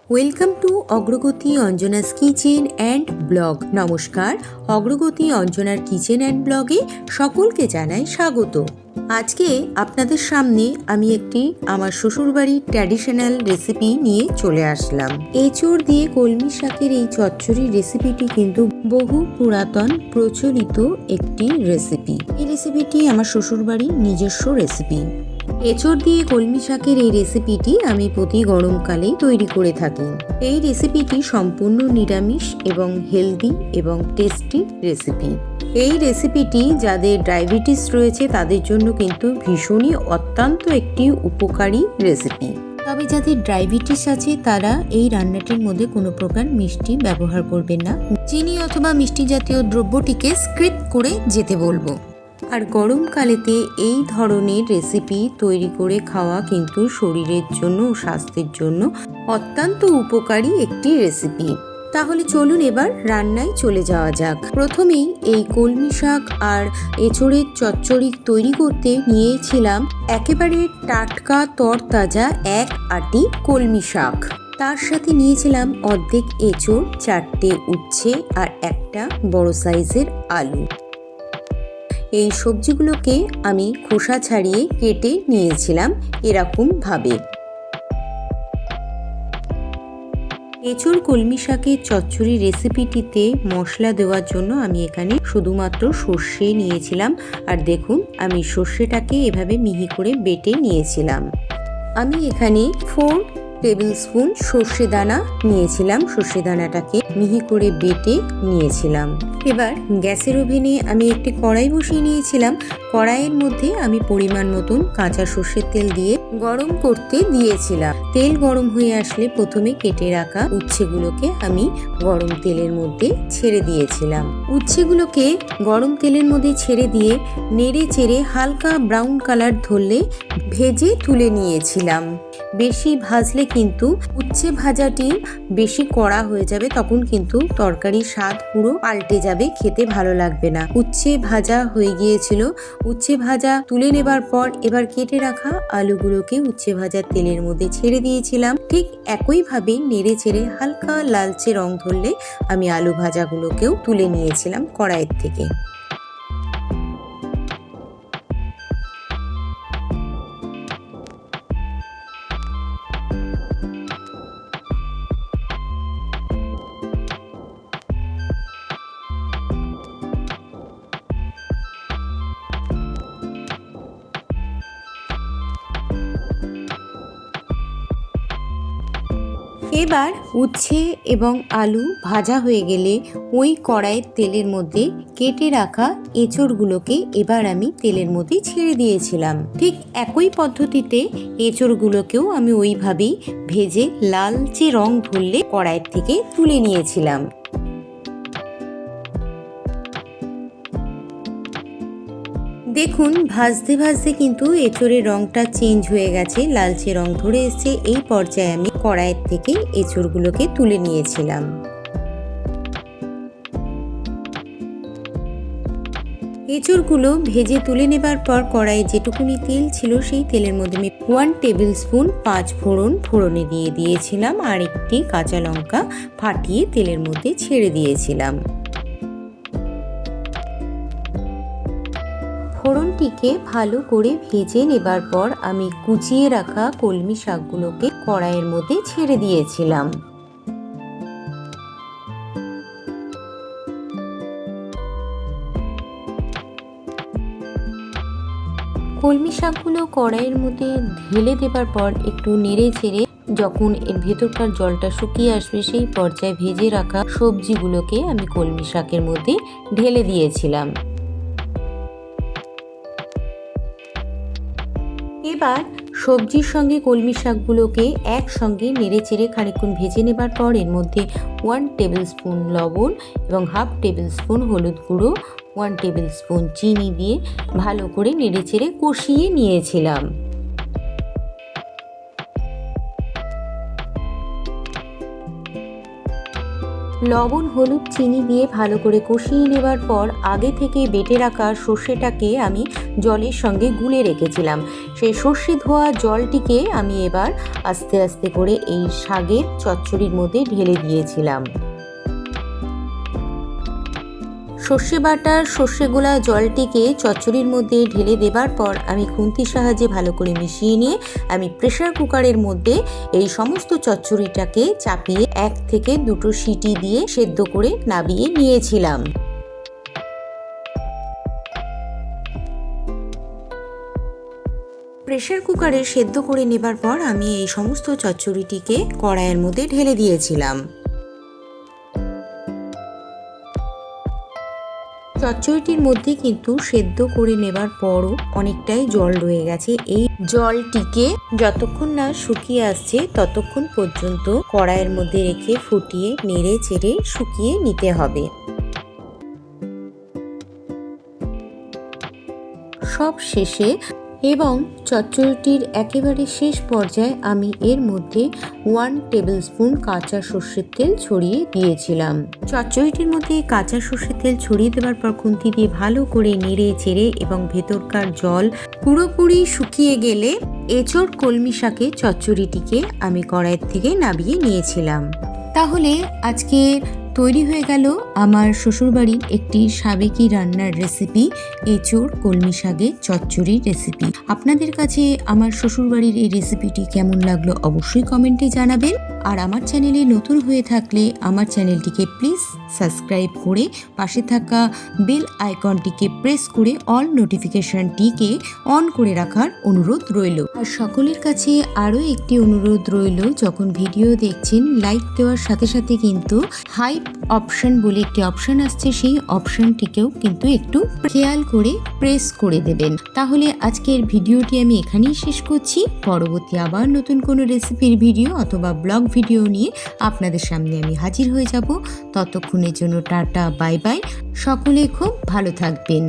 Welcome to অগ্রগতি Anjana's kitchen and blog. নমস্কার, অগ্রগতি অঞ্জনার কিচেন অ্যান্ড ব্লগে সকলকে জানাই স্বাগত। আজকে আপনাদের সামনে আমি একটি আমার শ্বশুরবাড়ির ট্র্যাডিশনাল রেসিপি নিয়ে চলে আসলাম। এঁচোড় দিয়ে কলমি শাকের এই চচ্চড়ির রেসিপিটি কিন্তু বহু পুরাতন প্রচলিত একটি রেসিপি। এই রেসিপিটি আমার শ্বশুরবাড়ির নিজস্ব রেসিপি। এঁচোড় দিয়ে কলমি শাকের এই রেসিপিটি আমি প্রতি গরমকালেই তৈরি করে থাকি। এই রেসিপিটি সম্পূর্ণ নিরামিষ এবং হেলদি এবং টেস্টি রেসিপি। এই রেসিপিটি যাদের ডায়াবেটিস রয়েছে তাদের জন্য কিন্তু ভীষণই অত্যন্ত একটি উপকারী রেসিপি। তবে যাদের ডায়াবেটিস আছে তারা এই রান্নাটির মধ্যে কোনো প্রকার মিষ্টি ব্যবহার করবেন না। চিনি অথবা মিষ্টি জাতীয় দ্রব্যটিকে স্কিপ করে যেতে বলবো। আর গরমকালেতে এই ধরনের রেসিপি তৈরি করে খাওয়া কিন্তু শরীরের জন্য ও স্বাস্থ্যের জন্য অত্যন্ত উপকারী একটি রেসিপি। তাহলে চলুন এবার রান্নায় চলে যাওয়া যাক। প্রথমেই এই কলমি শাক আর এঁচোড়ের চচ্চড়ি তৈরি করতে নিয়েছিলাম একেবারে টাটকা তরতাজা এক আঁটি কলমি শাক। তার সাথে নিয়েছিলাম অর্ধেক এঁচোড়, 4টে উচ্ছে আর একটা বড় সাইজের আলু। এই সবজিগুলোকে আমি খোসা ছাড়িয়ে কেটে নিয়েছিলাম এরকম ভাবে। এঁচোড় কলমি শাকের চচ্চড়ি রেসিপিটিতে মশলা দেওয়ার জন্য আমি এখানে শুধুমাত্র সর্ষে নিয়েছিলাম। আর দেখুন আমি সর্ষেটাকে এভাবে মিহি করে বেটে নিয়েছিলাম। আমি এখানে 4 টেবিল স্পুন সর্ষে দানা নিয়েছিলাম। সর্ষে দানাটাকে মিহি করে বেটে নিয়েছিলাম। এবার গ্যাসের ওভেনে আমি একটি কড়াই বসিয়ে নিয়েছিলাম। কড়াইয়ের মধ্যে আমি পরিমাণ মতন কাঁচা সর্ষের তেল দিয়ে গরম করতে দিয়েছিলাম। তেল গরম হয়ে আসলে প্রথমে কেটে রাখা উচ্ছেগুলোকে আমি গরম তেলের মধ্যে ছেড়ে দিয়েছিলাম। উচ্ছেগুলোকে গরম তেলের মধ্যে ছেড়ে দিয়ে নেড়ে চেড়ে হালকা ব্রাউন কালার ধরলে ভেজে তুলে নিয়েছিলাম। বেশি ভাজলে কিন্তু উচ্ছে ভাজাটি বেশি কড়া হয়ে যাবে, তখন কিন্তু তরকারির স্বাদ পুরো পাল্টে যাবে, খেতে ভালো লাগবে না। উচ্ছে ভাজা হয়ে গিয়েছিল। উচ্ছে ভাজা তুলে নেবার পর এবার কেটে রাখা আলুগুলোকে উচ্ছে ভাজার তেলের মধ্যে ছেড়ে দিয়েছিলাম। ঠিক একইভাবে নেড়ে চেড়ে হালকা লালচে রং ধরলে আমি আলু ভাজাগুলোকেও তুলে নিয়েছিলাম কড়াইয়ের থেকে। এবার উচ্ছে এবং আলু ভাজা হয়ে গেলে ওই কড়াইয়ের তেলের মধ্যে কেটে রাখা এঁচোড়গুলোকে এবার আমি তেলের মধ্যে ছেড়ে দিয়েছিলাম। ঠিক একই পদ্ধতিতে এঁচোড়গুলোকেও আমি ওইভাবেই ভেজে লালচে রং ধরলে কড়াইয়ের থেকে তুলে নিয়েছিলাম। দেখুন ভাজতে ভাজতে কিন্তু এঁচোড়ের রংটা চেঞ্জ হয়ে গেছে, লালচে রং ধরে এসছে। এই পর্যায়ে আমি কড়াইয়ের থেকে এঁচোড়গুলোকে তুলে নিয়েছিলাম। এঁচোড়গুলো ভেজে তুলে নেবার পর কড়াইয়ে যেটুকুনি তেল ছিল সেই তেলের মধ্যে আমি 1 টেবিল স্পুন 5 ফোড়নে দিয়ে দিয়েছিলাম আর একটি কাঁচা লঙ্কা ফাটিয়ে তেলের মধ্যে ছেড়ে দিয়েছিলাম। ফোড়নটিকে ভালো করে ভেজে নেবার পর আমি কুচিয়ে রাখা কলমি শাকগুলোকে কড়াইয়ের মধ্যে ছেড়ে দিয়েছিলাম। কলমি শাকগুলো কড়াইয়ের মধ্যে ঢেলে দেবার পর একটু নেড়ে চেড়ে যখন এর ভেতরকার জলটা শুকিয়ে আসবে সেই পর্যায়ে ভেজে রাখা সবজিগুলোকে আমি কলমি শাকের মধ্যে ঢেলে দিয়েছিলাম। এবার সবজির সঙ্গে কলমি শাকগুলোকে একসঙ্গে নেড়ে চেড়ে খানিকক্ষণ ভেজে নেবার পর এর মধ্যে 1 টেবিল স্পুন লবণ এবং 1/2 টেবিল স্পুন হলুদ গুঁড়ো, 1 টেবিল স্পুন চিনি দিয়ে ভালো করে নেড়ে চেড়ে কষিয়ে নিয়েছিলাম। লবণ, হলুদ, চিনি দিয়ে ভালো করে কষিয়ে নেবার পর আগে থেকে বেটে রাখা সর্ষেটাকে আমি জলের সঙ্গে গুলে রেখেছিলাম। সেই সর্ষে ধোয়া জলটিকে আমি এবার আস্তে আস্তে করে এই শাকের চচ্চড়ির মধ্যে ঢেলে দিয়েছিলাম। সর্ষে বাটার সর্ষে গোলা জলটিকে চচ্চড়ির মধ্যে ঢেলে দেবার পর আমি খুন্তির সাহায্যে ভালো করে মিশিয়ে নিয়ে আমি প্রেসার কুকারের মধ্যে এই সমস্ত চচ্চড়িটাকে চাপিয়ে 1 থেকে 2 সিটি দিয়ে সেদ্ধ করে নামিয়ে নিয়েছিলাম। প্রেসার কুকারে সেদ্ধ করে নেবার পর আমি এই সমস্ত চচ্চড়িটিকে কড়াইয়ের মধ্যে ঢেলে দিয়েছিলাম। চচ্চড়িটির মধ্যে কিন্তু সেদ্ধ করে নেবার পরও অনেকটাই জল রয়ে গেছে। এই জলটিকে যতক্ষণ না শুকিয়ে আসছে ততক্ষণ পর্যন্ত কড়াইয়ের মধ্যে রেখে ফুটিয়ে নেড়ে চেড়ে শুকিয়ে নিতে হবে। সব শেষে এবং চচ্চড়িটির একেবারে শেষ পর্যায়ে আমি এর মধ্যে 1 টেবিলস্পুন কাঁচা সর্ষের তেল ছড়িয়ে দিয়েছিলাম। চচ্চড়িটির মধ্যে কাঁচা সর্ষের তেল ছড়িয়ে দেওয়ার পর খুন্তি দিয়ে ভালো করে নেড়ে চেড়ে এবং ভেতরকার জল পুরোপুরি শুকিয়ে গেলে এঁচোড় কলমি শাকের চচ্চড়িটিকে আমি কড়াইয়ের থেকে নামিয়ে নিয়েছিলাম। তাহলে আজকে তৈরি হয়ে গেল আমার শ্বশুরবাড়ির একটি সাবেকি রান্নার রেসিপি, এঁচোড় কলমি শাকের চচ্চড়ির রেসিপি। আপনাদের কাছে আমার শ্বশুরবাড়ির এই রেসিপিটি কেমন লাগলো অবশ্যই কমেন্টে জানাবেন। আর আমার চ্যানেলে নতুন হয়ে থাকলে আমার চ্যানেলটিকে প্লিজ সাবস্ক্রাইব করে পাশে থাকা বেল আইকনটিকে প্রেস করে অল নোটিফিকেশনটিকে অন করে রাখার অনুরোধ রইল। আর সকলের কাছে আরও একটি অনুরোধ রইল, যখন ভিডিও দেখছেন লাইক দেওয়ার সাথে সাথে কিন্তু হাইপ অপশন বলে একটি অপশন আসছে, সেই অপশনটিকেও কিন্তু একটু খেয়াল করে প্রেস করে দেবেন। তাহলে আজকের ভিডিওটি আমি এখানেই শেষ করছি। পরবর্তী আবার নতুন কোনো রেসিপির ভিডিও অথবা ব্লগ ভিডিও নিয়ে আপনাদের সামনে আমি হাজির হয়ে যাব। ততক্ষণের জন্য টাটা, বাই বাই। সকলে খুব ভালো থাকবেন।